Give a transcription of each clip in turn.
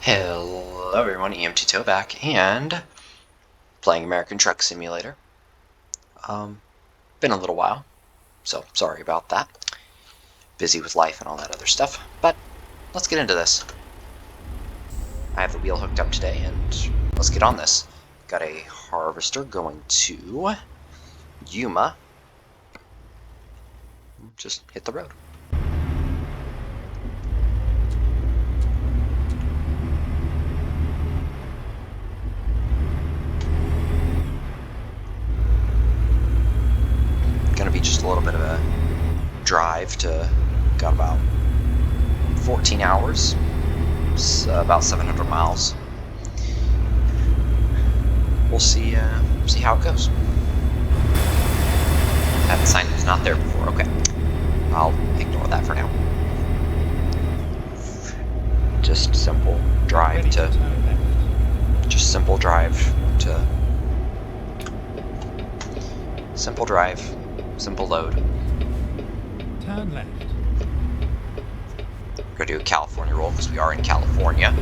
Hello everyone, EMTTOW back, and playing American Truck Simulator. Been a little while, so sorry about that. Busy with life and all that other stuff, but let's get into this. I have the wheel hooked up today, and let's get on this. Got a harvester going to Yuma. Just hit the road. Gonna be just a little bit of a drive to, got about 14 hours, about 700 miles. We'll see how it goes. That sign was not there before. Okay, I'll ignore that for now. Just simple drive to simple drive, simple load. Turn left. We're gonna do a California roll because we are in California.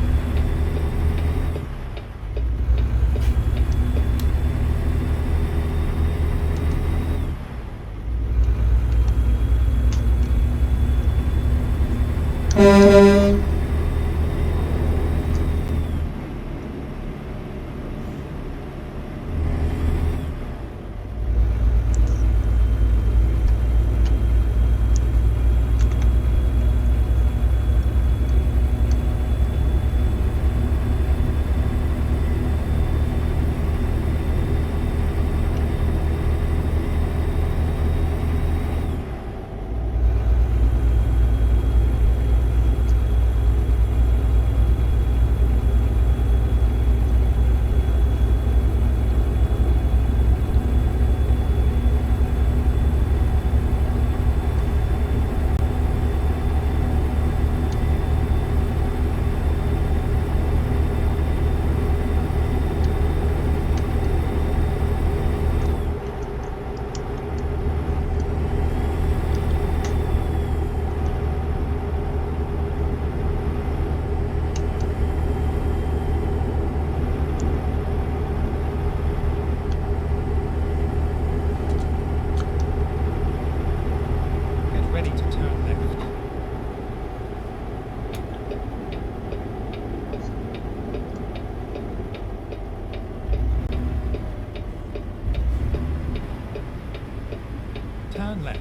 Turn left.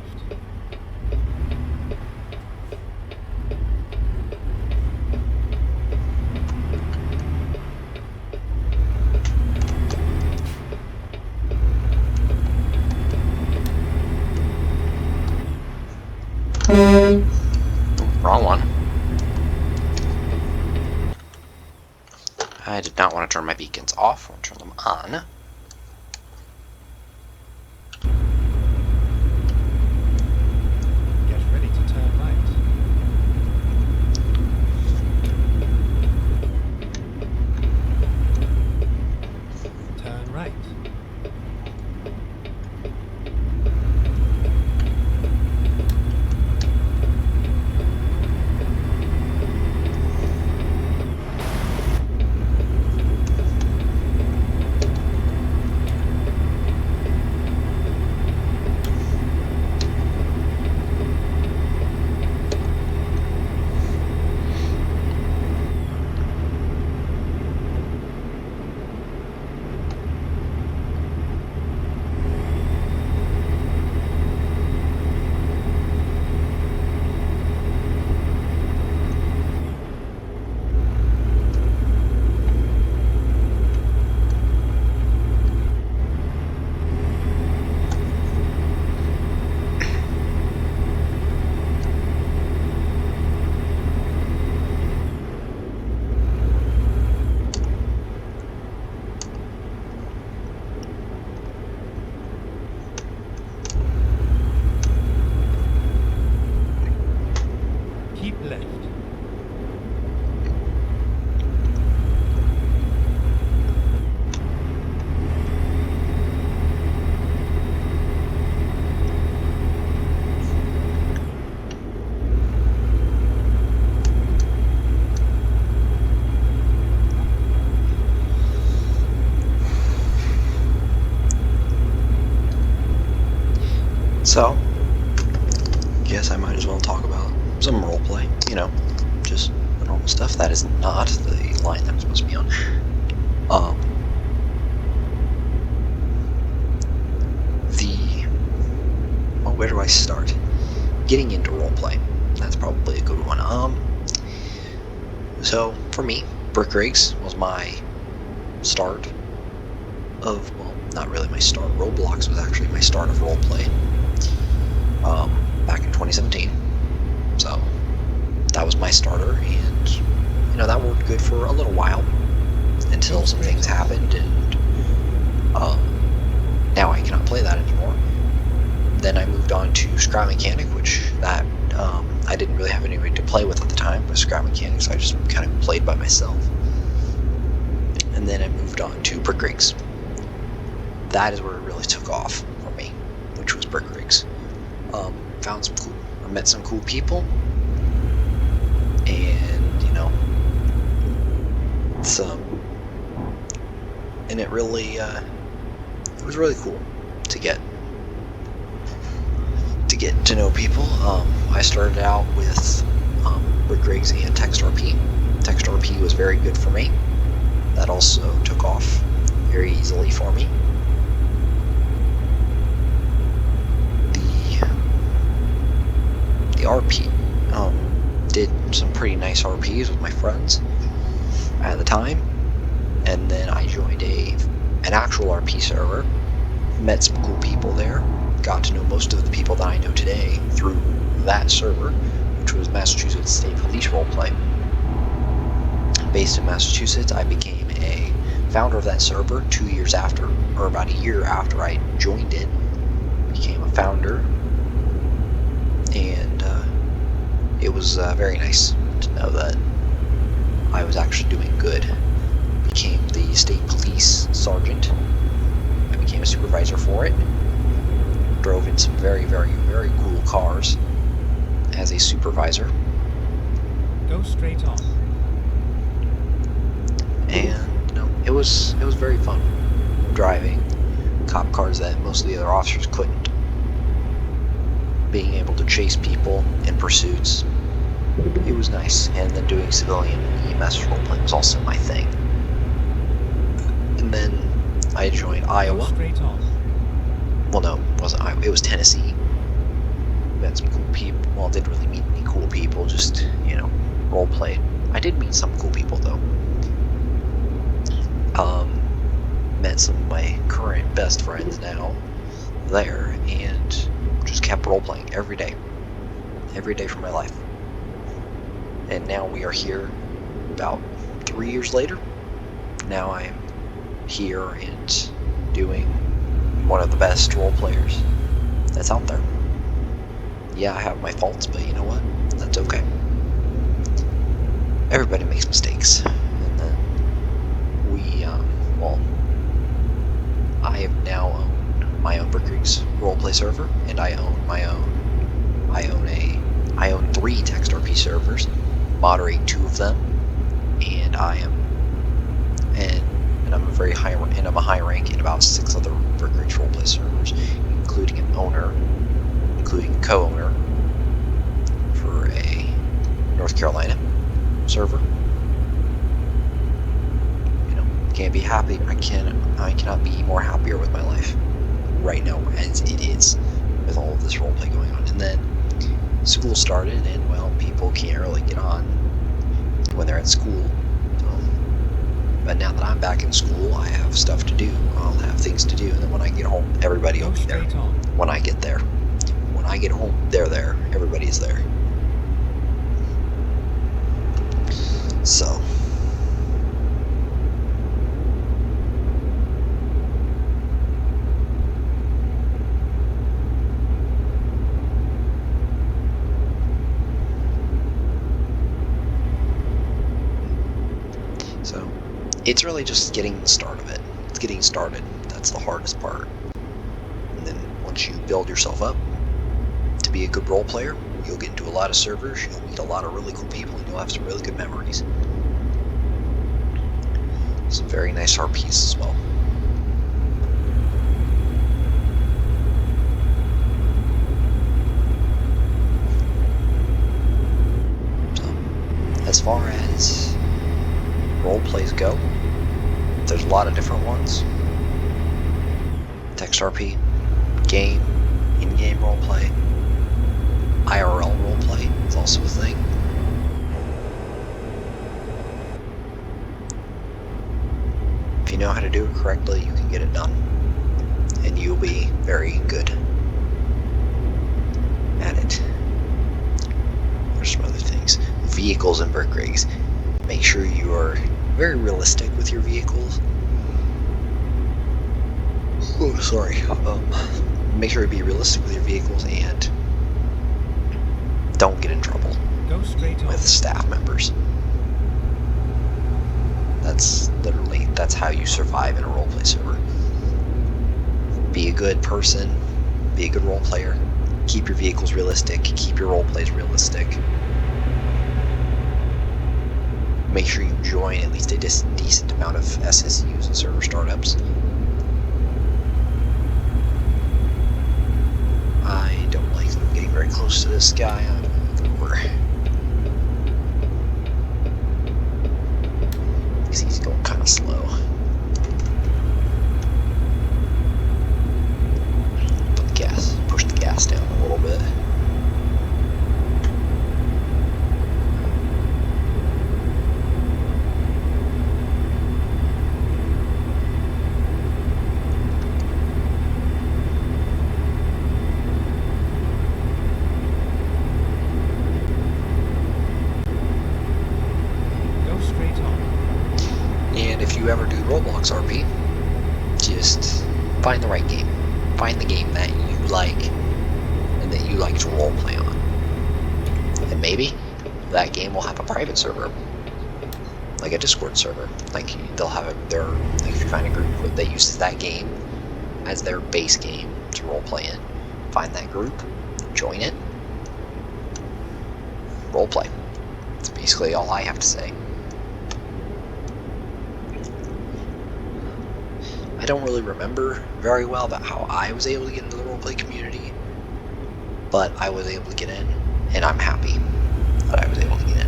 Wrong one. I did not want to turn my beacons off. I want to turn them on. Get ready to turn right. Turn right. guess I might as well talk about some roleplay, you know, just the normal stuff. That is not the line that I'm supposed to be on. Well, where do I start? Getting into roleplay. That's probably a good one. So for me, Brick Rigs was my start of, well, not really my start. Roblox was actually my start of roleplay. Back in 2017. So that was my starter, and you know, that worked good for a little while until some things happened, and now I cannot play that anymore. Then I moved on to Scrap Mechanic, which that I didn't really have anybody to play with at the time with Scrap Mechanic, so I just kind of played by myself. And then I moved on to Brick Rigs. That is where it really took off for me, which was Brick Rigs. Met some cool people, and you know, and it really, it was really cool to get to know people. I started out with Brick Rigs and TextRP. TextRP was very good for me. That also took off very easily for me. The RP, did some pretty nice RPs with my friends at the time, and then I joined an actual RP server, met some cool people there, got to know most of the people that I know today through that server, which was Massachusetts State Police Roleplay. Based in Massachusetts, I became a founder of that server 2 years after, or about a year after I joined it, became a founder, and it was very nice to know that I was actually doing good. Became the state police sergeant. I became a supervisor for it. Drove in some very, very, very cool cars as a supervisor. Go straight on. And you know, it was very fun driving cop cars that most of the other officers couldn't. Being able to chase people in pursuits, it was nice. And then doing civilian EMS roleplay was also my thing. And then I joined Iowa. Go straight on. Well, no, it wasn't Iowa. It was Tennessee. Met some cool people. Well, I didn't really meet any cool people. Just, you know, roleplayed. I did meet some cool people though. Met some of my current best friends now there, and just kept role-playing every day for my life. And now we are here about 3 years later. Now I'm here and doing one of the best role players that's out there. Yeah, I have my faults, but you know what? That's okay. Everybody makes mistakes. And then I have now owned my own Brick Rigs roleplay server, and I own 3 TextRP servers, moderate 2 of them, and I'm a very high, and I'm a high rank in about 6 other Brick Rigs roleplay servers, including a co-owner for a North Carolina server. You know, can't be happy. I cannot be more happier with my life right now as it is with all of this roleplay going on. And then school started, and well, people can't really get on when they're at school. But now that I'm back in school, I have stuff to do. I'll have things to do, and then when I get home, everybody will be there. When I get there. When I get home, they're there. Everybody's there. So. It's really just getting the start of it. It's getting started. That's the hardest part. And then once you build yourself up to be a good role player, you'll get into a lot of servers, you'll meet a lot of really cool people, and you'll have some really good memories. Some very nice RPs as well. As far as role plays go, there's a lot of different ones. Text RP, game, in-game roleplay, IRL roleplay is also a thing. If you know how to do it correctly, you can get it done, and you'll be very good at it. There's some other things. Vehicles and brick rigs. Make sure you are very realistic with your vehicles. Oh, sorry. Make sure to be realistic with your vehicles and don't get in trouble with staff members. That's how you survive in a roleplay server. Be a good person, be a good role player, keep your vehicles realistic, keep your role plays realistic. Make sure you join at least a decent amount of SSUs and server startups. I don't like them getting very close to this guy. Over. He's going kind of slow. Push the gas down a little bit. If you ever do Roblox RP, just find the right game. Find the game that you like and that you like to roleplay on. And maybe that game will have a private server, like a Discord server. Like they'll have like if you find a group that uses that game as their base game to roleplay in, find that group, join it, roleplay. That's basically all I have to say. I don't really remember very well about how I was able to get into the roleplay community, but I was able to get in, and I'm happy that I was able to get in.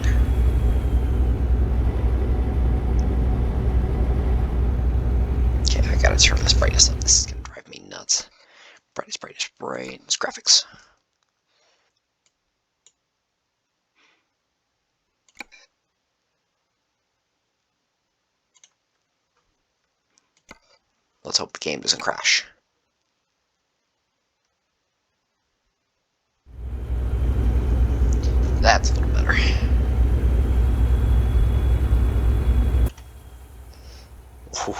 Okay, I gotta turn this brightness up. This is gonna drive me nuts. Brightness. Graphics. Let's hope the game doesn't crash. That's a little better.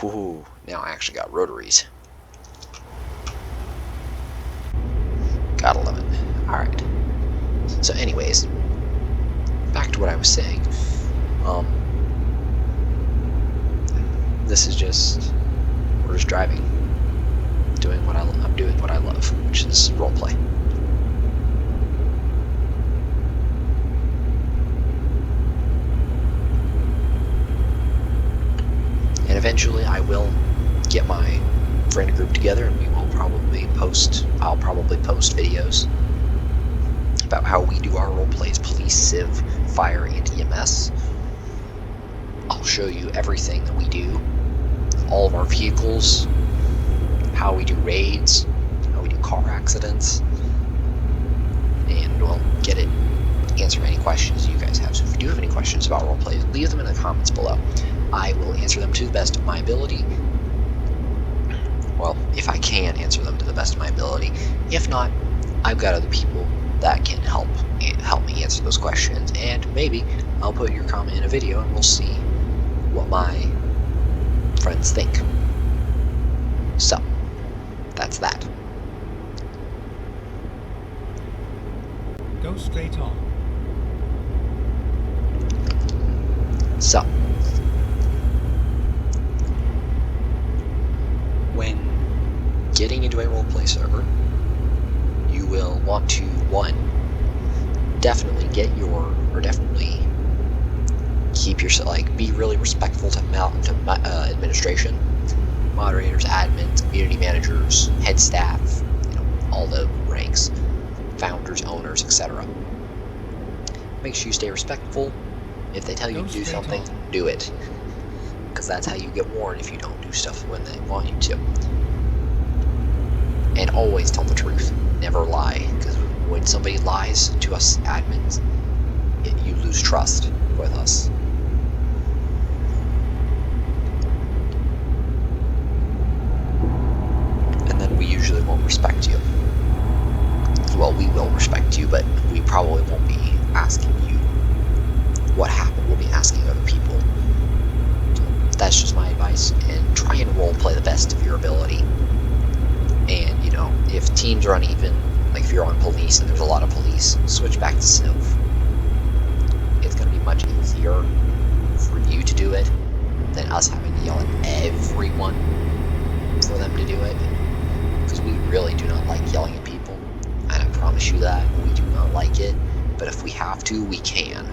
Ooh, now I actually got rotaries. Gotta love it. Alright. So anyways, back to what I was saying. This is just... We're just driving. I'm doing what I love, which is roleplay. And eventually I will get my friend group together and I'll probably post videos about how we do our roleplays, police, civ, fire, and EMS. I'll show you everything that we do, all of our vehicles, how we do raids, how we do car accidents, and we'll answer any questions you guys have. So if you do have any questions about roleplays, leave them in the comments below. I will answer them to the best of my ability. Well, if I can answer them to the best of my ability. If not, I've got other people that can help me answer those questions, and maybe I'll put your comment in a video and we'll see what my friends think. So, that's that. Go straight on. So, when getting into a roleplay server, you will want to, one, definitely keep yourself, be really respectful to administration, moderators, admins, community managers, head staff, all the ranks, founders, owners, etc. Make sure you stay respectful, If they tell you Go to do straight something, on. do it. Because that's how you get warned if you don't do stuff when they want you to. And always tell the truth. Never lie. Because when somebody lies to us admins, you lose trust with us. And then we usually won't respect you. Well, we will respect you, but we probably won't be asking you what happened. We'll be asking other people. So that's just my advice. And try and roleplay the best of your ability. And, you know, if teams are uneven, like if you're on police and there's a lot of police, switch back to Civ. It's going to be much easier for you to do it than us having to yell at everyone for them to do it. Because we really do not like yelling at people. And I promise you that. We do not like it. But if we have to, we can.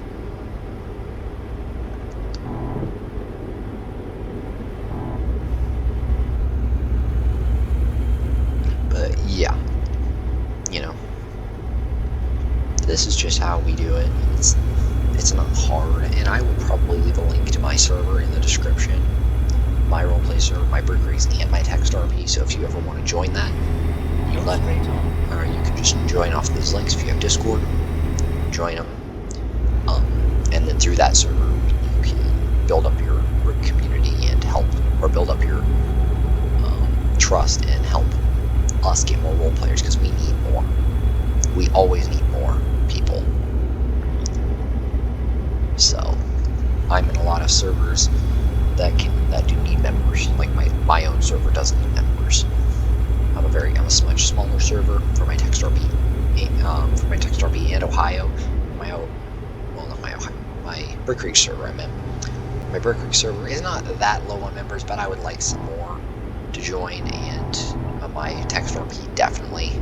But yeah. You know. This is just how we do it. It's not hard. And I will probably leave a link to my server in the description. My roleplay server, my brick rigs, and my text RP. So if you ever want to join that, you can just join off those links if you have Discord. Join them, and then through that server, you can build up your brick community and help, or build up your trust and help us get more role players because we need more. We always need more people. So I'm in a lot of servers that do need members. Like my own server doesn't need members. I'm a much smaller server for my text RP, and Ohio. My Brick Rig server. My Brick Rig server is not that low on members, but I would like some more to join, and my text RP definitely.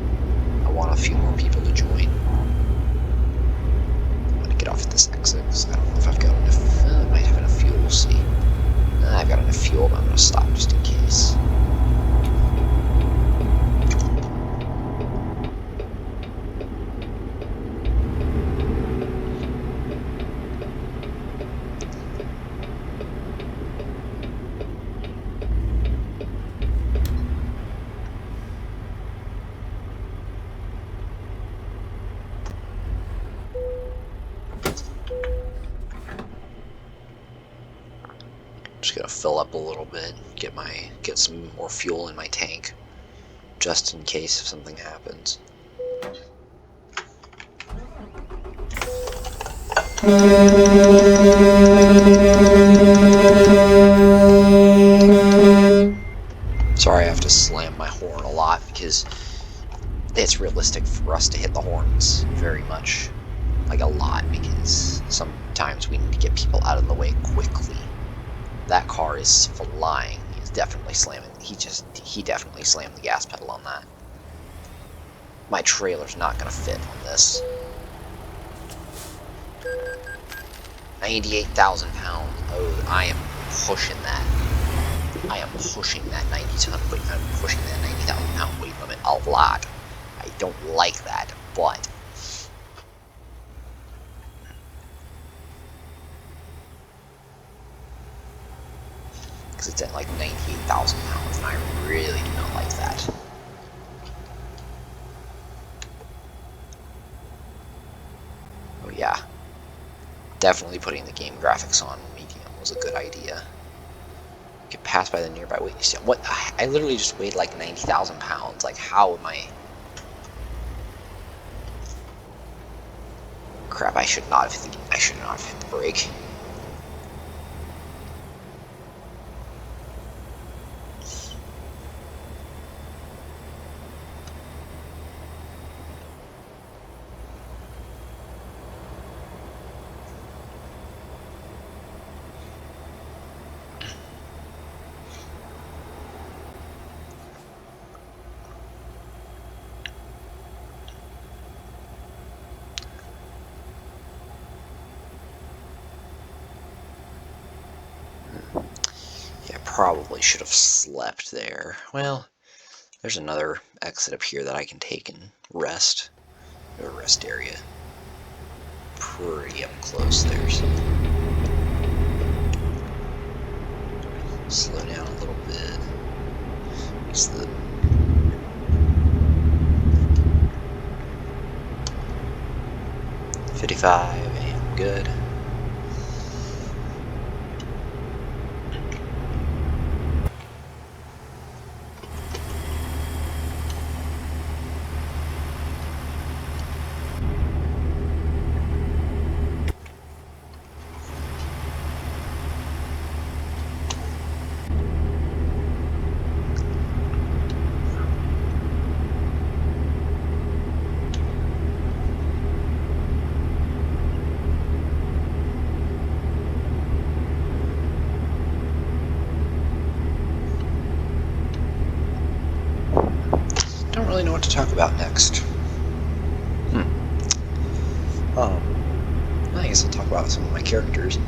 I want a few more people to join. I'm gonna get off at this exit because I don't know if I've got enough. I might have enough fuel. We'll see. I've got enough fuel, but I'm gonna stop just in case. Just gonna fill up a little bit, get some more fuel in my tank, just in case if something happens. Sorry, I have to slam my horn a lot because it's realistic for us to hit the horns very much, like a lot, because sometimes we need to get people out of the way quickly. That car is flying. He's definitely slamming. He definitely slammed the gas pedal on that. My trailer's not gonna fit on this. 98,000 pounds. Oh, I am pushing that. I am pushing that 90,000 pound weight limit a lot. I don't like that, but because it's at like 98,000 pounds, and I really do not like that. Oh yeah, definitely putting the game graphics on medium was a good idea. Get passed by the nearby weight. What? I literally just weighed like 90,000 pounds. Like, how am I? Crap! I should not have hit the brake. Probably should have slept there. Well, there's another exit up here that I can take and rest. A rest area. Pretty up close there. So. Slow down a little bit. It's the 55, and good. Don't really know what to talk about next. I guess I'll talk about some of my characters.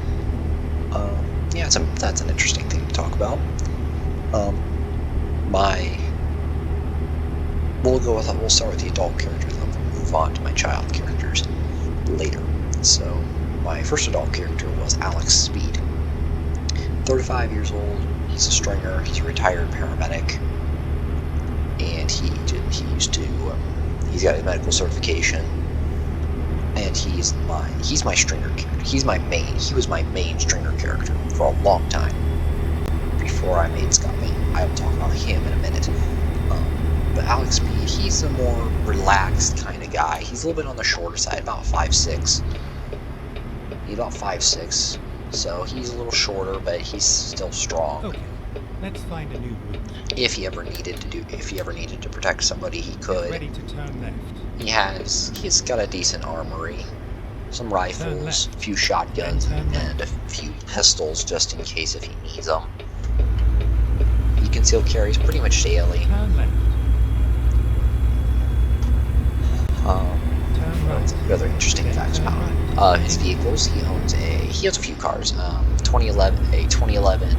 Yeah, that's an interesting thing to talk about. We'll start with the adult characters, and then we'll move on to my child characters later. So, my first adult character was Alex Speed. 35 years old. He's a stringer. He's a retired paramedic, and he's got his medical certification. And he's my stringer character. He was my main stringer character for a long time before I made Scott Bain. I will talk about him in a minute. But Alex Speed, he's a more relaxed kind of guy. He's a little bit on the shorter side, about 5'6". He's about 5'6", so he's a little shorter, but he's still strong. Okay, let's find a new route. If he ever needed to protect somebody, he could. Get ready to turn left. He's got a decent armory, some rifles, a few shotguns, and a few pistols just in case if he needs them. He concealed carries pretty much daily. Turn left. Turn right. Some other interesting facts about him. His vehicles. He owns a few cars. 2011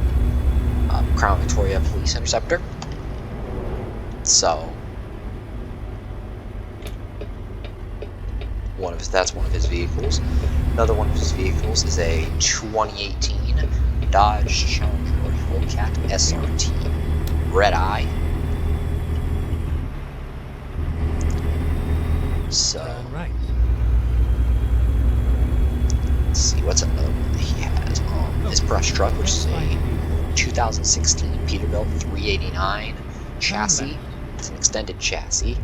Crown Victoria Police Interceptor. So that's one of his vehicles. Another one of his vehicles is a 2018 Dodge Challenger Hellcat SRT Red Eye. So right. Let's see what's another one that he has. His brush truck, which is a 2016 Peterbilt 389 chassis. It's an extended chassis.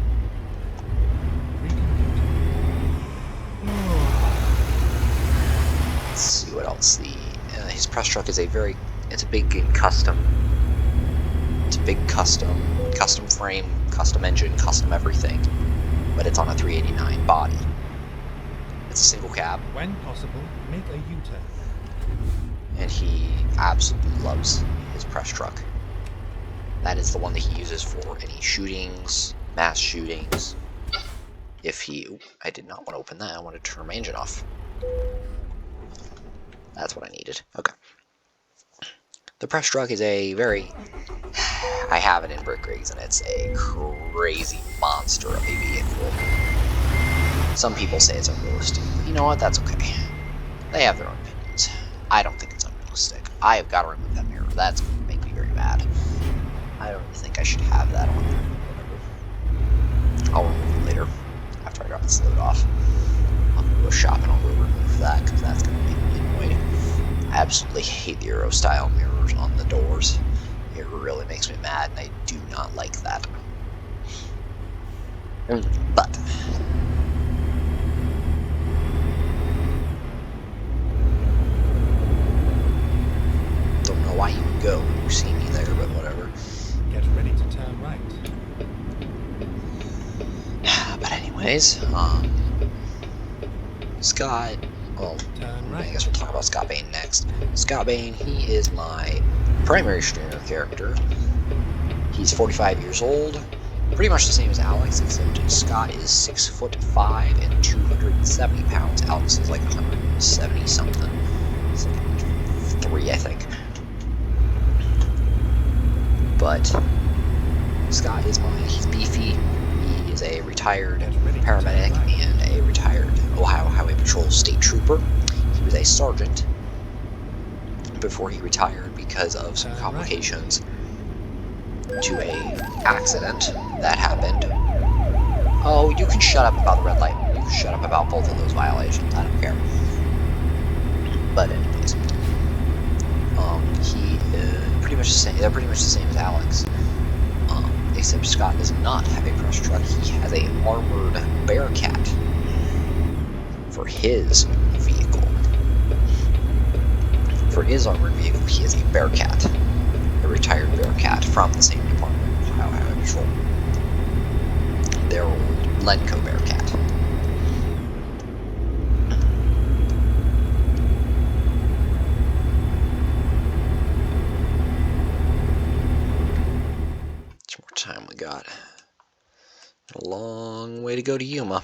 Let's see what else. His press truck is it's a big custom. It's a big custom frame, custom engine, custom everything. But it's on a 389 body. It's a single cab. When possible, make a U-turn. And he absolutely loves his press truck. That is the one that he uses for any shootings, mass shootings. I did not want to open that. I wanted to turn my engine off. That's what I needed. Okay. The press truck is I have it in brick rigs, and it's a crazy monster of a vehicle. Some people say it's unrealistic, but you know what? That's okay. They have their own opinions. I don't think it's unrealistic. I have got to remove that mirror. That's going to make me very mad. I don't really think I should have that on there. Whatever. I'll remove it later, after I drop this load off. I'll go shopping, I'll go remove that, because that's going to make me annoyed. I absolutely hate the Euro-style mirrors on the doors. It really makes me mad, and I do not like that. But don't know why you would go when you see me there, but whatever. Get ready to turn right. But anyways, Scott. Well, turn right. I guess we'll talk about Scott Bain next. Scott Bain, he is my primary stringer character. He's 45 years old, pretty much the same as Alex, except Scott is 6'5" and 270 pounds. Alex is like 170 something. It's like 3, I think. But Scott he's beefy. He is a retired paramedic and a retired Ohio Highway Patrol state trooper. He was a sergeant before he retired because of some complications to a accident that happened. Oh, you can shut up about the red light. You can shut up about both of those violations. I don't care. But anyways, he is pretty much the same. They're pretty much the same as Alex. Except Scott does not have a brush truck. He has a armored Bearcat for his vehicle. For his armored vehicle, he has a Bearcat, a retired Bearcat from the same department, Ohio Highway Patrol. Their old Lenco Bearcat. How much more time we got? A long way to go to Yuma.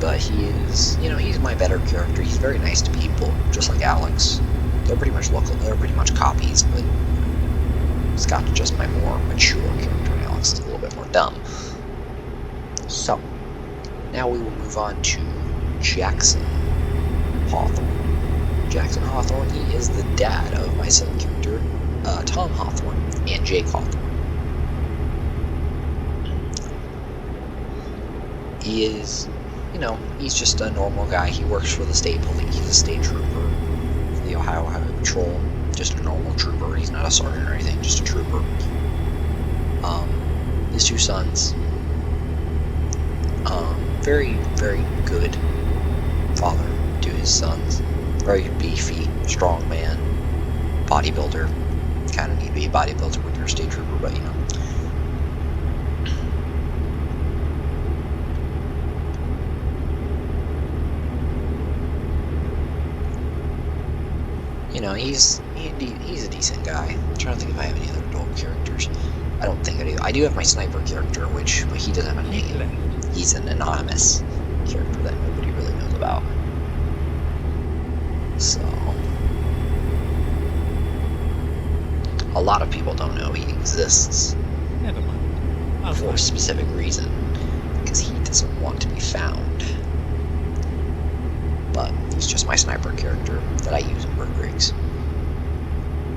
But he is, you know, he's my better character. He's very nice to people, just like Alex. They're pretty much local. They're pretty much copies, but Scott's just my more mature character, and Alex is a little bit more dumb. So, now we will move on to Jackson Hawthorne. Jackson Hawthorne, he is the dad of my son character, Tom Hawthorne, and Jake Hawthorne. He is, you know, he's just a normal guy. He works for the state police. He's a state trooper for the Ohio Highway Patrol. Just a normal trooper. He's not a sergeant or anything, just a trooper. His two sons. Very, very good father to his sons. Very beefy, strong man. Bodybuilder. Kind of need to be a bodybuilder when you're a state trooper, but you know. You know, he's a decent guy. I'm trying to think if I have any other adult characters. I don't think I do. I do have my sniper character, but he doesn't have a name. He's an anonymous character that nobody really knows about. So, a lot of people don't know he exists. Never mind. For a specific reason, because he doesn't want to be found. But he's just my sniper character that I use in Bird Creeks.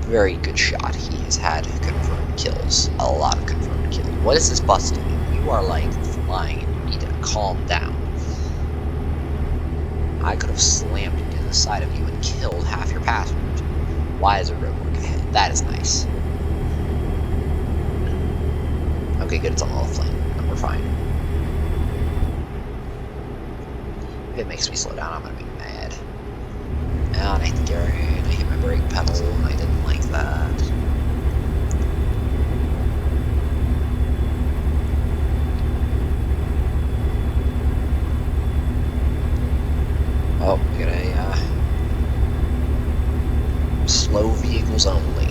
Very good shot. He has had confirmed kills. A lot of confirmed kills. What is this bus doing? You are like flying and you need to calm down. I could have slammed into the side of you and killed half your passengers. Why is there roadwork ahead? That is nice. Okay, good. It's on the left lane. We're fine. If it makes me slow down, I'm gonna be mad. And I hit the gear, and I hit my brake pedal, and I didn't like that. Oh, we got a slow vehicles only.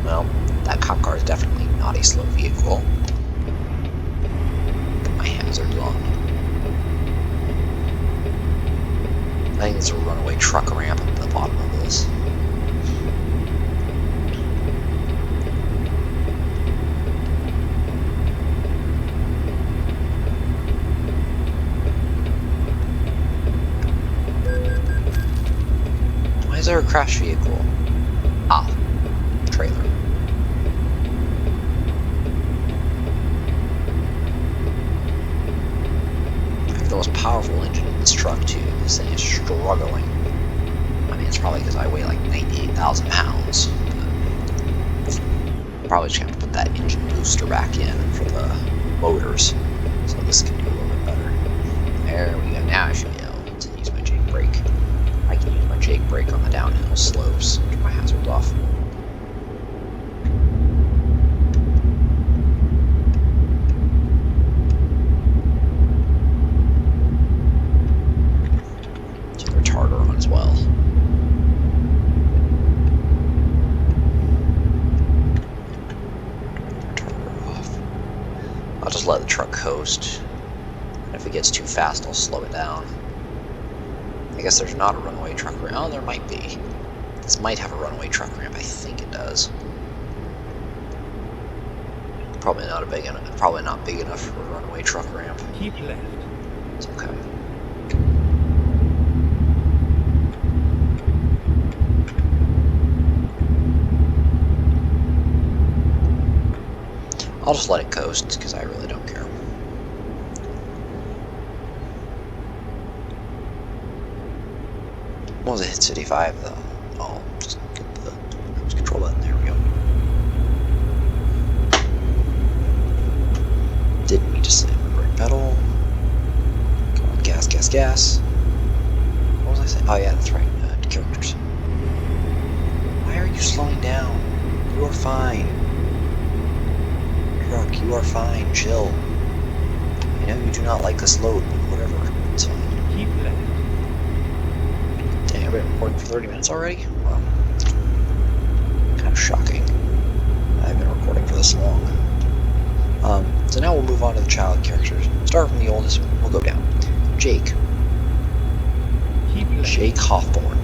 Well, that cop car is definitely not a slow vehicle. Put my hazards on. I think there's a runaway truck ramp at the bottom of this. Why is there a crash vehicle? Ah, trailer. I have the most powerful engine in this truck too. This thing is struggling. I mean, it's probably because I weigh like 98,000 pounds. Probably just have to put that engine booster back in for the motors, so this can do a little bit better. There we go. Now I should be able to use my Jake brake. I can use my Jake brake on the downhill slopes. Turn my hazards off. As well. Turn it off. I'll just let the truck coast. And if it gets too fast, I'll slow it down. I guess there's not a runaway truck ramp. Oh, there might be. This might have a runaway truck ramp. I think it does. Probably not big enough for a runaway truck ramp. Keep left. It's okay. I'll just let it coast, because I really don't care. What was it, hit City 5 though? Oh, just get the cruise control button, there we go. Didn't mean to slam the brake pedal. Come on, gas, gas, gas. What was I saying? Oh yeah, that's right, characters. Why are you slowing down? You are fine. Truck, you are fine, chill. I know you do not like this load, but whatever, it's fine. Keep left. Dang, I've been recording for 30 minutes already? Wow. Kind of shocking. I've been recording for this long. So now we'll move on to the child characters. Start from the oldest, we'll go down. Jake. Keep left. Jake Hawthorne.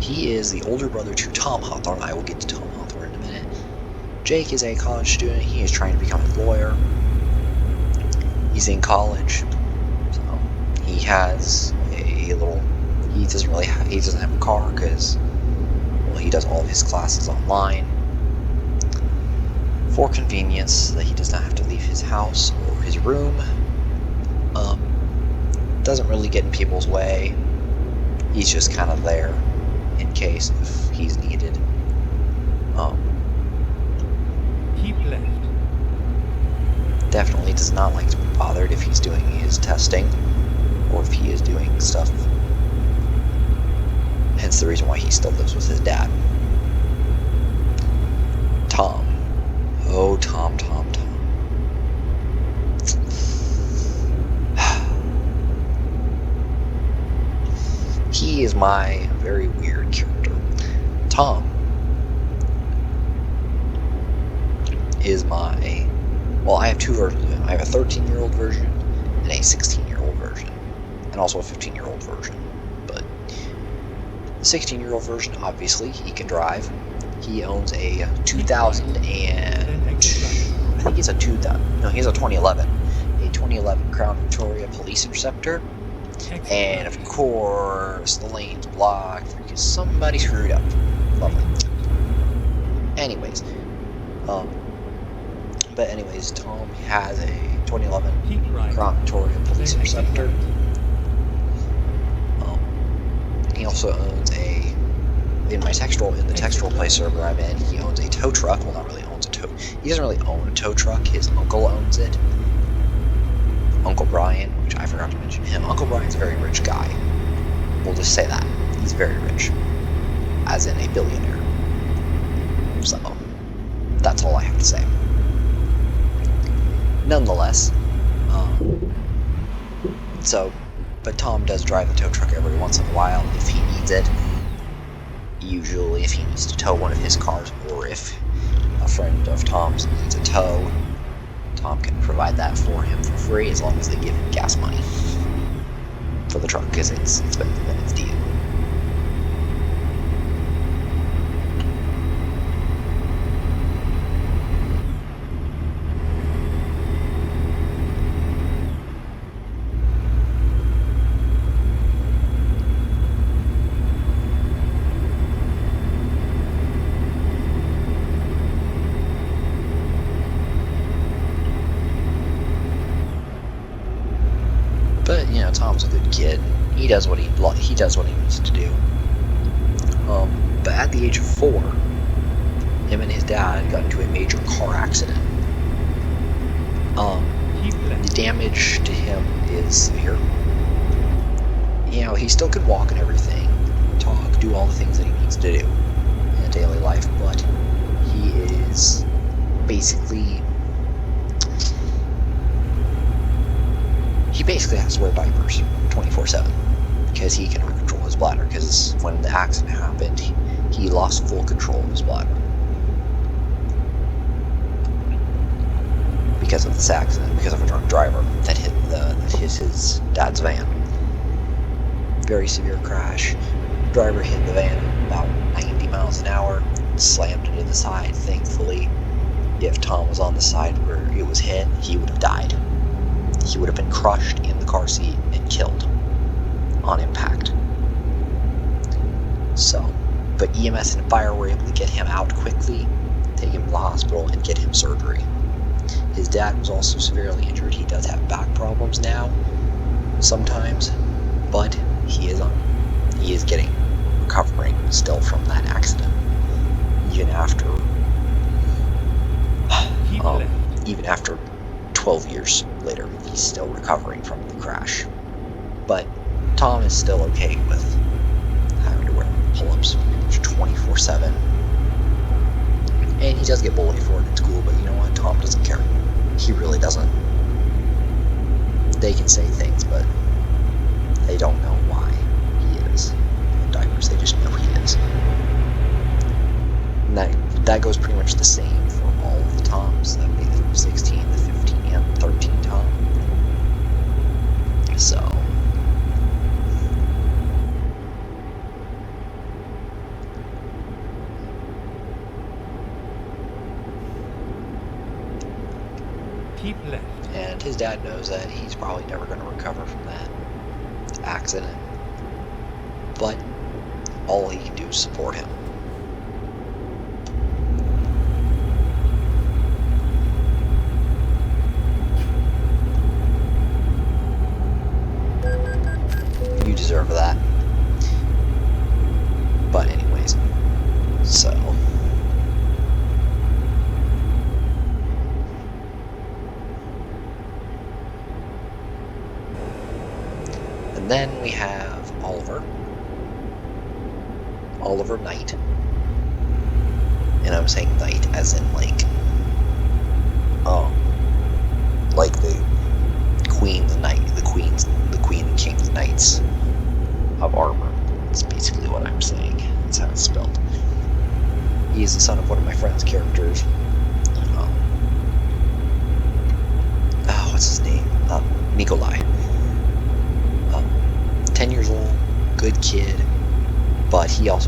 He is the older brother to Tom Hawthorne. I will get to Tom Hawthorne in a minute. Jake is a college student. He is trying to become a lawyer. He's in college. So he has a little... He doesn't have a car because, well, he does all of his classes online. For convenience, so that he does not have to leave his house or his room. Doesn't really get in people's way. He's just kind of there in case if he's needed. Keep left. Definitely does not like to be bothered if he's doing his testing or if he is doing stuff. Hence the reason why he still lives with his dad. Tom. Oh, Tom. He is my very weird character. Tom is my... Well, I have two versions of him. I have a 13-year-old version and a 16-year-old version. And also a 15-year-old version. But the 16-year-old version, obviously, he can drive. He owns a 2000 and... I think it's a 2000... No, he has a 2011. A 2011 Crown Victoria Police Interceptor. And of course, the lane's blocked because somebody screwed up. Lovely. Anyways, Tom has a 2011 Crown Victoria Police Interceptor. He also owns a... In the textural play server I'm in, he owns a tow truck. Well, not really owns a tow... He doesn't really own a tow truck. His uncle owns it. Uncle Brian, which I forgot to mention him. Uncle Brian's a very rich guy. We'll just say that. He's very rich. As in a billionaire. So, that's all I have to say. Nonetheless, but Tom does drive the tow truck every once in a while if he needs it. Usually if he needs to tow one of his cars, or if a friend of Tom's needs a tow, Tom can provide that for him for free as long as they give him gas money for the truck, because it's expensive and it's diesel. But you know, Tom's a good kid. He does what he needs to do. But at the age of 4, him and his dad got into a major car accident. The damage to him is severe. You know, he still could walk and everything, talk, do all the things that he needs to do in a daily life, but he is basically has to wear diapers 24/7 because he cannot control his bladder, because when the accident happened, he lost full control of his bladder because of this accident, because of a drunk driver that hit his dad's van. Very severe crash. Driver hit the van about 90 miles an hour, slammed into the side. Thankfully, if Tom was on the side where it was hit, he would have died. he would have been crushed in the car seat and killed on impact. So, but EMS and fire were able to get him out quickly, take him to the hospital, and get him surgery. His dad was also severely injured. He does have back problems now, sometimes, but he is recovering still from that accident, even after 12 years later. He's still recovering from the crash. But Tom is still okay with having to wear pull-ups 24/7. And he does get bullied for it in school, but you know what? Tom doesn't care. He really doesn't. They can say things, but they don't know why he is in diapers. They just know he is. And that goes pretty much the same for all of the Toms. That would be the 16, the 15, and 13 Tom. So, keep left. And his dad knows that he's probably never going to recover from that accident. But all he can do is support him. You deserve that. But anyways, so and then we have Oliver Knight. And I'm saying Knight as in like the Queen's Knight, the Queen and King's Knights of Armor. That's basically what I'm saying. That's how it's spelled. He is the son of one of my friend's characters. What's his name? Nikolai. 10 years old, good kid, but he has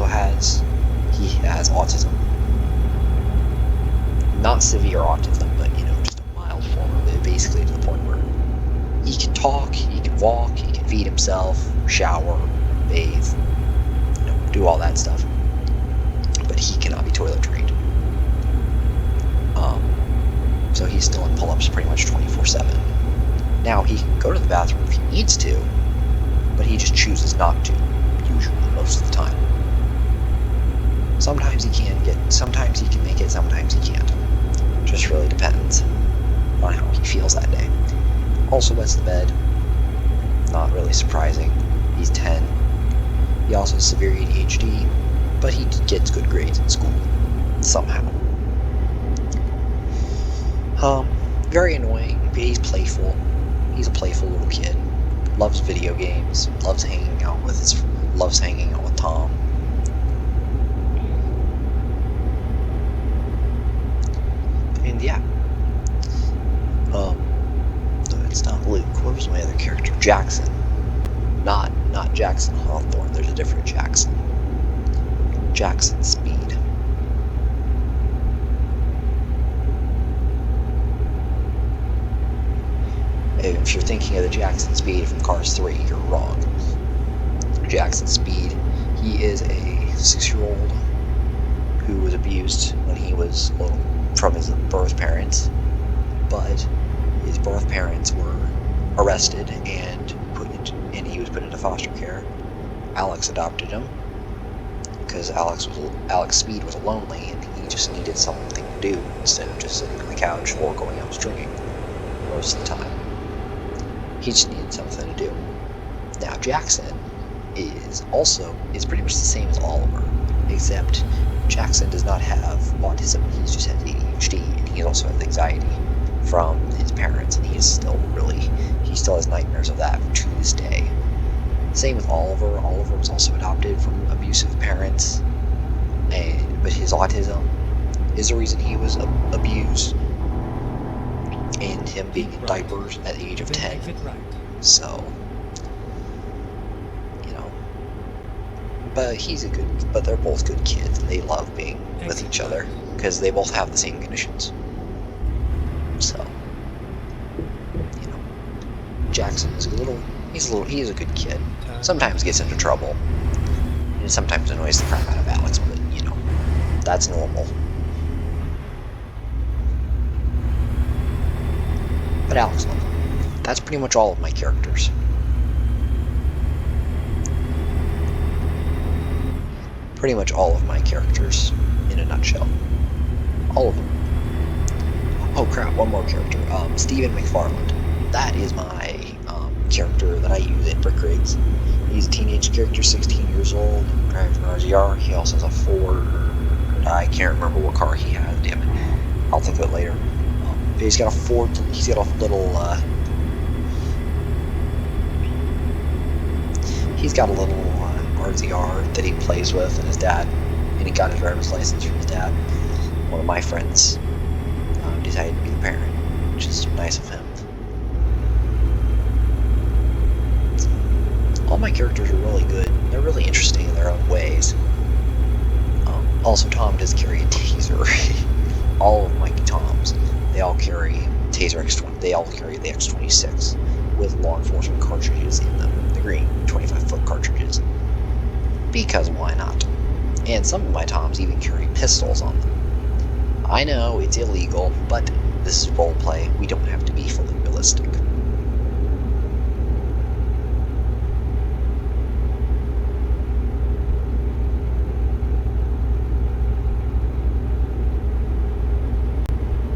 autism. Not severe autism, but just a mild form of it, basically to the point where he can talk, he can walk, he can feed himself, shower, bathe, do all that stuff. But he cannot be toilet trained. So he's still in pull-ups pretty much 24/7. Now he can go to the bathroom if he needs to, but he just chooses not to, usually, most of the time. Sometimes he can make it, sometimes he can't. Just really depends on how he feels that day. Also wets the bed. Not really surprising. He's 10. He also has severe ADHD, but he gets good grades in school. Somehow. Very annoying, but he's playful. He's a playful little kid. Loves video games. Loves hanging out with Tom. And yeah. No, it's not Luke. What was my other character? Jackson. Not Jackson Hawthorne. There's a different Jackson. Jackson Speed. If you're thinking of the Jackson Speed from Cars 3, you're wrong. Jackson Speed, he is a 6-year-old who was abused when he was little from his birth parents, but his birth parents were arrested and he was put into foster care. Alex adopted him because Alex Speed was lonely and he just needed something to do instead of just sitting on the couch or going out drinking most of the time. He just needed something to do. Now Jackson is pretty much the same as Oliver, except Jackson does not have autism. He just has ADHD, and he also has anxiety from his parents, and he still has nightmares of that to this day. Same with Oliver. Oliver was also adopted from abusive parents, but his autism is the reason he was abused, and him being in diapers at the age of 10. So, but they're both good kids, and they love being with each other because they both have the same conditions. So, Jackson is he's a good kid. Turn Sometimes gets into trouble, and sometimes annoys the crap out of Alex, but, you know, that's normal. But Alex loves him. That's pretty much all of my characters. Pretty much all of my characters, in a nutshell. All of them. Oh crap, one more character. Stephen McFarland. That is my character that I use in Brick Rigs. He's a teenage character, 16 years old, driving an RZR. He also has a Ford. I can't remember what car he has, damn it. I'll think of it later. But he's got a Ford, he's got a little, RZR that he plays with, and his dad, and he got his driver's license from his dad. One of my friends decided to be the parent, which is nice of him. All my characters are really good. They're really interesting in their own ways. Also, Tom does carry a taser. All of my Toms, they all carry Taser X20. They all carry the X26 with law enforcement cartridges in them, the green 25-foot cartridges. Because why not? And some of my Toms even carry pistols on them. I know it's illegal, but this is roleplay. We don't have to be fully realistic.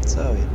So, yeah.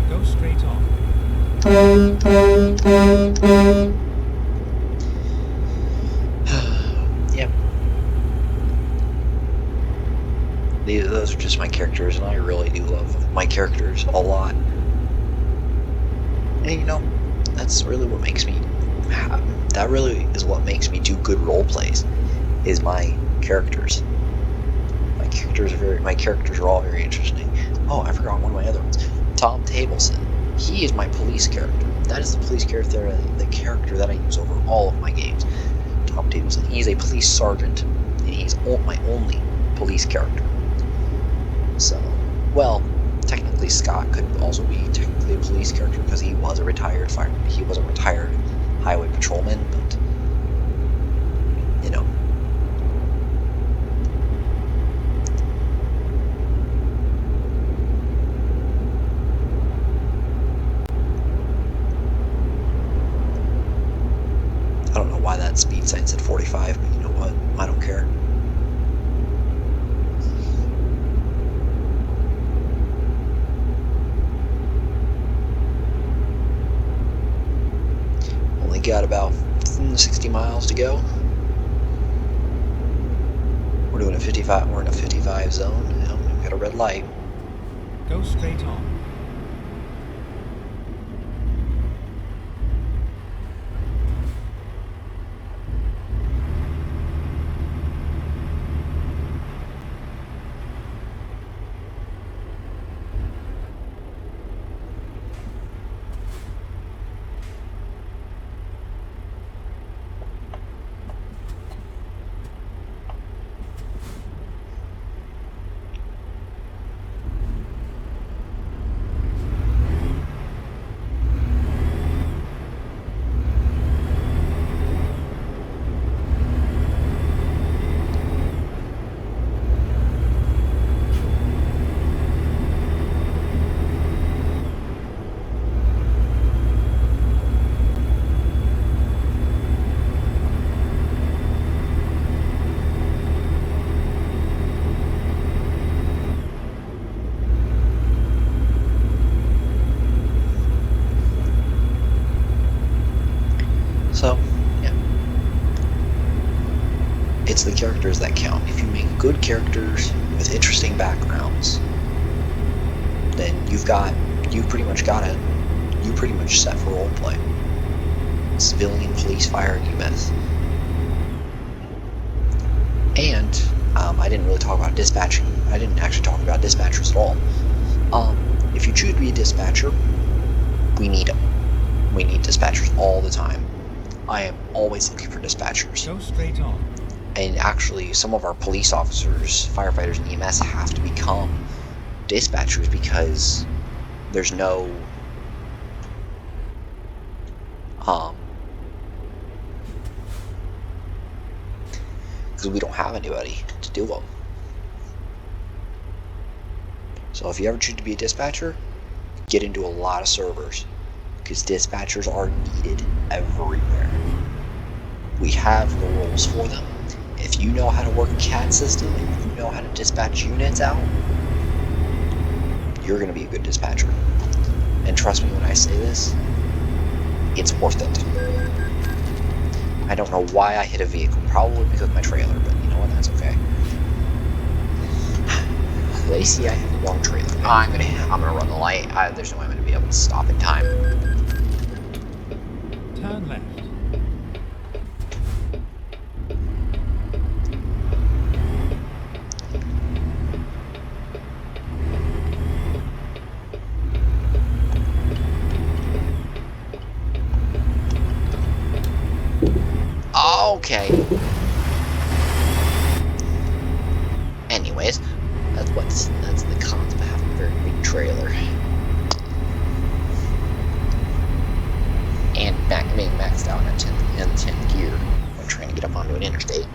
Go straight on. Yep. Those are just my characters, and I really do love my characters a lot. And you know, that's really what makes me. That really is what makes me do good role plays. Is my characters. My characters are all very interesting. Oh, I forgot one of my other ones. Tom Tableson. He is my police character. That is the police character, the character that I use over all of my games. Tom Tableson. He is a police sergeant, and he's my only police character. So, well, technically Scott could also be technically a police character because he was a retired fireman. He was a retired highway patrolman, but, you know. I don't know why that speed sign said 45, but you know what? I don't care. Only got about 60 miles to go. We're doing a 55. We're in a 55 zone. We've got a red light. Go straight on. it's the characters that count. If you make good characters with interesting backgrounds, then you pretty much set for roleplay. Civilian, police, fire, EMS. And I didn't really talk about dispatching. I didn't actually talk about dispatchers at all. If you choose to be a dispatcher, we need them. We need dispatchers all the time. I am always looking for dispatchers. Go straight on. And actually, some of our police officers, firefighters, and EMS have to become dispatchers because there's no because we don't have anybody to do them. So if you ever choose to be a dispatcher, get into a lot of servers because dispatchers are needed everywhere. We have the roles for them. If you know how to work a CAD system and you know how to dispatch units out, you're going to be a good dispatcher. And trust me when I say this, it's worth it. I don't know why I hit a vehicle, probably because of my trailer, but you know what, that's okay. They see I have a long trailer. I'm gonna run the light. There's no way I'm gonna be able to stop in time. Turn left. Okay. Anyways, that's the cons of having a very big trailer. And being maxed out in 10th gear when trying to get up onto an interstate.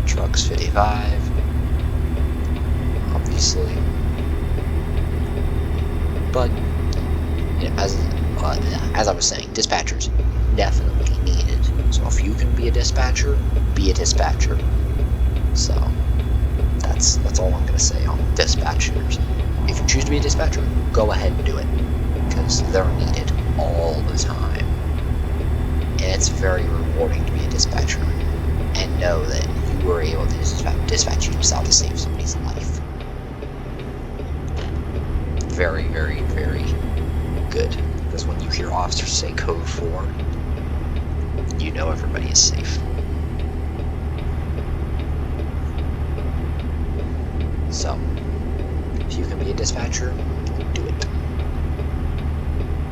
Trucks 55. Obviously. But you know, as I was saying, dispatchers definitely needed. So if you can be a dispatcher, be a dispatcher. So that's all I'm gonna say on dispatchers. If you choose to be a dispatcher, go ahead and do it because they're needed all the time, and it's very rewarding to be a dispatcher and know that you were able to dispatch units out to save somebody's life. Very, very, very good. Because when you hear officers say code 4, you know everybody is safe. So, if you can be a dispatcher, do it.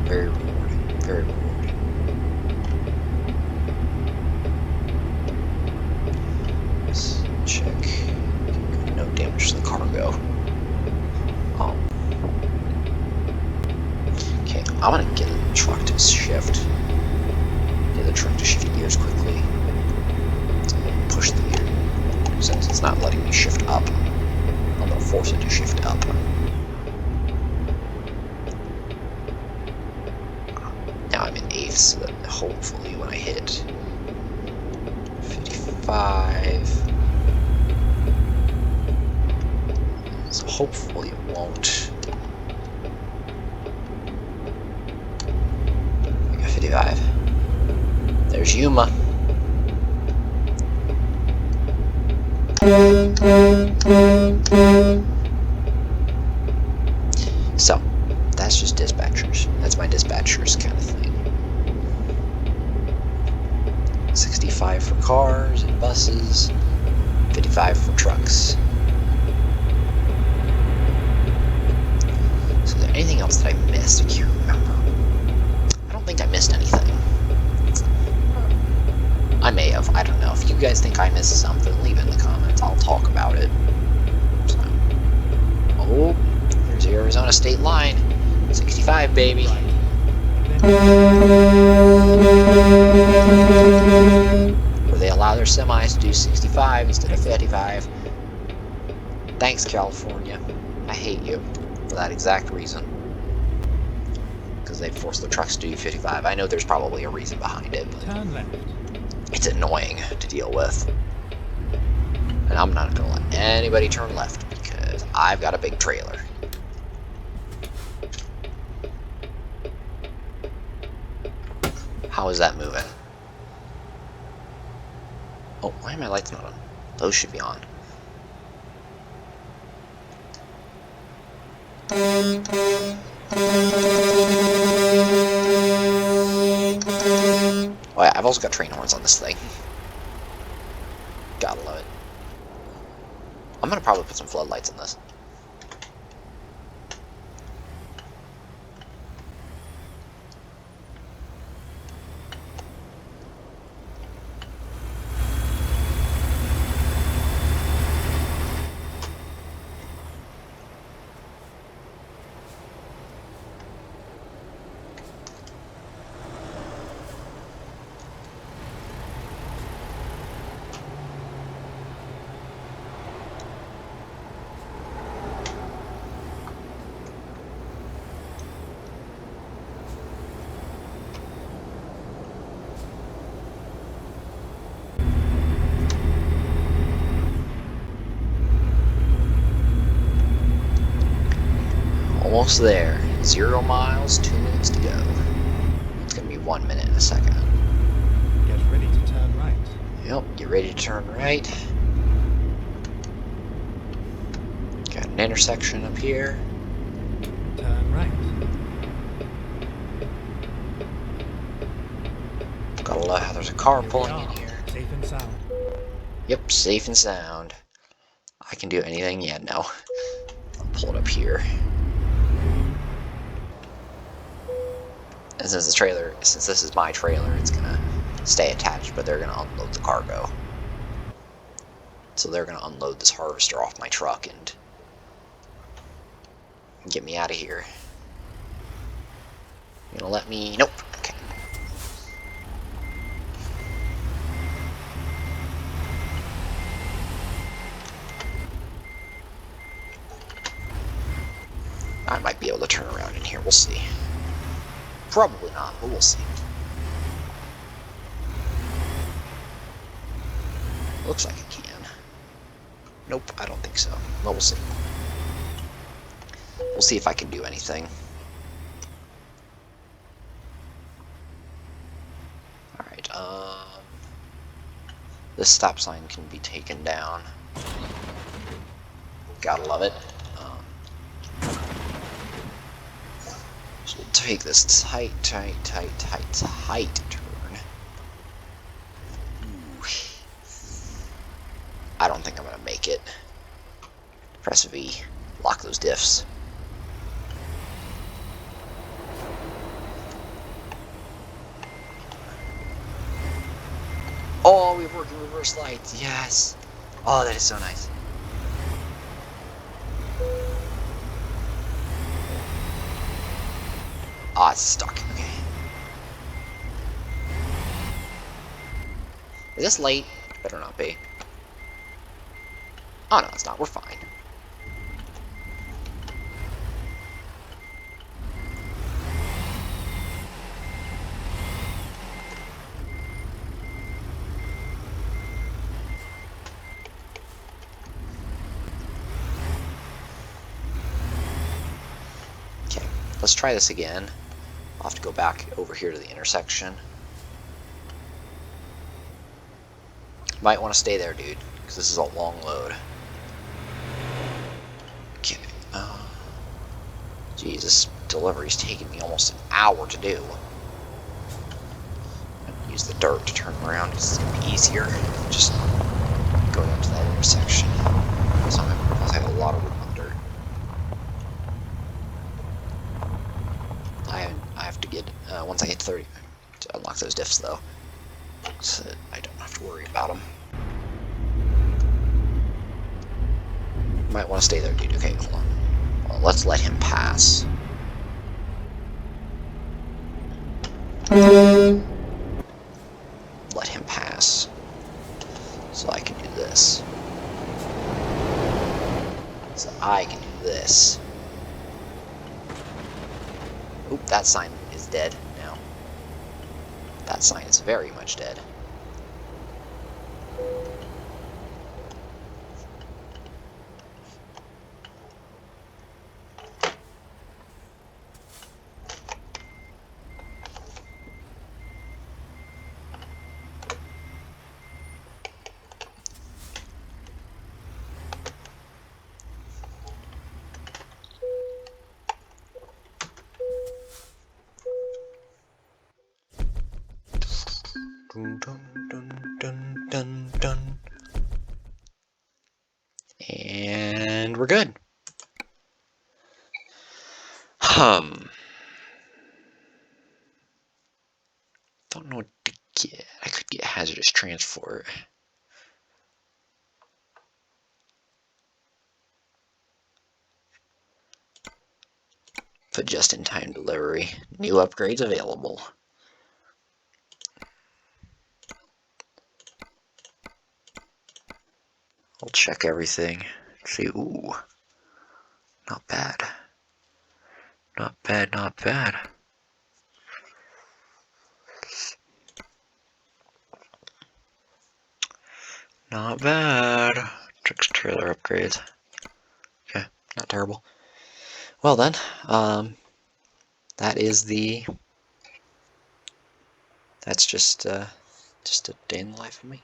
Very rewarding. Very rewarding. Let's check. No damage to the cargo. Okay, I'm gonna get the truck to shift. Get the truck to shift gears quickly. Push the gear. Since it's not letting me shift up, I'm gonna force it to shift up. Now I'm in 8th, so that hopefully when I hit 55, so hopefully it won't. 55. There's Yuma. So, that's just dispatchers. That's my dispatchers kind of thing. 65 for cars and buses, 55 for trucks. So, is there anything else that I missed? I can't remember. I don't think I missed anything. I may have. I don't know. If you guys think I missed something, leave it in the comments. I'll talk about it. So. Oh, there's the Arizona state line. 65, baby. Where they allow their semis to do 65 instead of 55. Thanks, California. I hate you for that exact reason. Because they force the trucks to do 55. I know there's probably a reason behind it, but Turn left. it's annoying to deal with. And I'm not going to let anybody turn left because I've got a big trailer. How is that moving? Oh, why are my lights not on? Those should be on. Oh yeah, I've also got train horns on this thing. Gotta love it. I'm gonna probably put some floodlights in this. Almost there. 0 miles, 2 minutes to go. It's gonna be 1 minute in a second. Get ready to turn right. Yep, get ready to turn right. Got an intersection up here. Turn right. Gotta love how there's a car Here we pulling are, in here. safe and sound. Yep, safe and sound. I can do anything? Yeah, no. I'll pull it up here. And since this is my trailer, it's gonna stay attached, but they're gonna unload the cargo. So they're gonna unload this harvester off my truck and get me out of here. You gonna let me? Nope. Okay. I might be able to turn around in here. We'll see. Probably not, but we'll see. Looks like I can. Nope, I don't think so. But we'll see. We'll see if I can do anything. Alright, this stop sign can be taken down. Gotta love it. So we'll take this tight turn. Ooh. I don't think I'm gonna make it. Press V. Lock those diffs. Oh, we have working reverse lights. Yes. Oh, that is so nice. Ah, it's stuck. Okay. Is this late? Better not be. Oh, no, it's not. We're fine. Okay, let's try this again. I'll have to go back over here to the intersection. Might want to stay there, dude, because this is a long load. Okay. Jesus, delivery's taking me almost an hour to do. I'm gonna use the dirt to turn around. It's gonna be easier. Just going up to that intersection. Plus I have a lot of room on dirt. I have to get once I hit 30 to unlock those diffs though, so that I don't have to worry about them. Might want to stay there, dude. Okay, hold on. Well, let's let him pass. Let him pass. So I can do this. So I can do this. Oop, that sign is dead now. That sign is very much dead. Dun, dun, dun, dun, dun. And we're good. Don't know what to get. I could get hazardous transport. But just-in-time delivery. New upgrades available. I'll check everything. See, ooh. Not bad. Not bad, not bad. Not bad. Truck's trailer upgrades. Okay, not terrible. Well then, that is the... That's just a day in the life of me.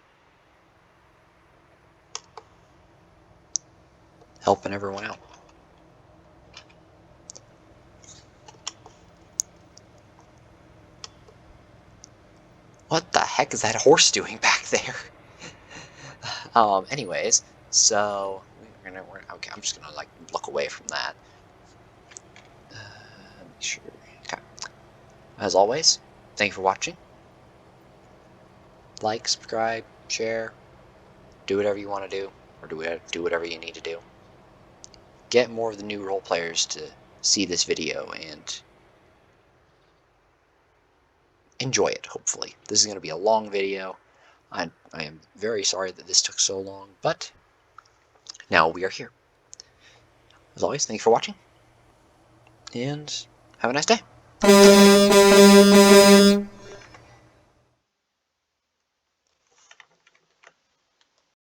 Helping everyone out. What the heck is that horse doing back there? Anyways, so okay, I'm just gonna like look away from that. Make sure. Okay. As always, thank you for watching. Like, subscribe, share, do whatever you want to do, or do whatever you need to do. Get more of the new role players to see this video and enjoy it, hopefully. This is going to be a long video. I am very sorry that this took so long, but now we are here. As always, thank you for watching, and have a nice day.